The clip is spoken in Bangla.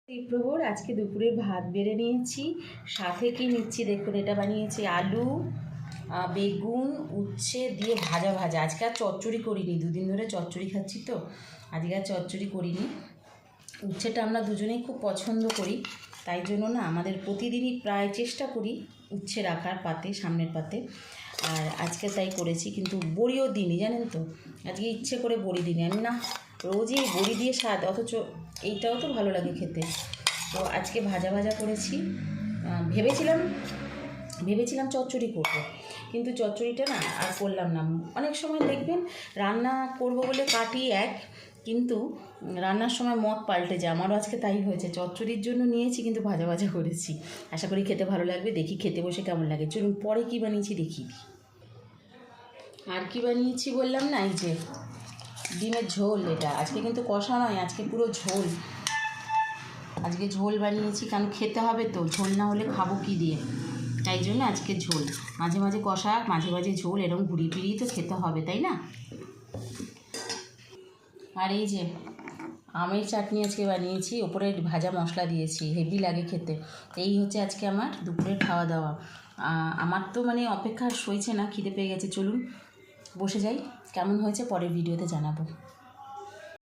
প্রভুর আজকে দুপুরের ভাত বেড়ে নিয়েছি, সাথে কি নিচ্ছি দেখুন, এটা বানিয়েছি আলু বেগুন উচ্ছে দিয়ে ভাজা ভাজা। আজকে আর চচ্চড়ি করিনি, দুদিন ধরে চচ্চড়ি খাচ্ছি তো আজকে আর চচ্চড়ি করিনি। উচ্ছেটা আমরা দুজনেই খুব পছন্দ করি, তাই জন্য না আমাদের প্রতিদিনই প্রায় চেষ্টা করি উচ্ছে রাখার পাতে, সামনের পাতে। আর আজকে তাই করেছি, কিন্তু বড়িও দিইনি জানেন তো, আজকে ইচ্ছে করে বড়ি দিইনি আমি। না রোজই বড়ি দিয়ে স্বাদ, অথচ এইটাও তো ভালো লাগে খেতে। তো আজকে ভাজা ভাজা করেছি। ভেবেছিলাম চচ্চড়ি করবো, কিন্তু চচ্চড়িটা না আর করলাম না। অনেক সময় দেখবেন রান্না করব বলে কাটি এক, কিন্তু রান্নার সময় মত পাল্টে যায়। আমারও আজকে তাই হয়েছে, চচ্চড়ির জন্য নিয়েছি কিন্তু ভাজা ভাজা করেছি। আশা করি খেতে ভালো লাগবে, দেখি খেতে বসে কেমন লাগে। চলুন পরে কী বানিয়েছি দেখি। আর কি বানিয়েছি বললাম না, এই যে ডিমের ঝোল। এটা আজকে কিন্তু কষা নয়, আজকে পুরো ঝোল। আজকে ঝোল বানিয়েছি, কারণ খেতে হবে তো, ঝোল না হলে খাবো কি দিয়ে, তাই জন্য আজকে ঝোল। মাঝে মাঝে কষা, মাঝে মাঝে ঝোল, এরকম ঘুরিয়ে ফিরিয়ে তো খেতে হবে, তাই না? আর এই যে আমের চাটনি আজকে বানিয়েছি, ওপরে ভাজা মশলা দিয়েছি, হেভি লাগে খেতে। এই হচ্ছে আজকে আমার দুপুরের খাওয়া দাওয়া। আমার তো মানে অপেক্ষা সইছে না, খিদে পেয়ে গেছে। চলুন বসে যাই, কেমন হয়েছে পরের ভিডিওতে জানাবো।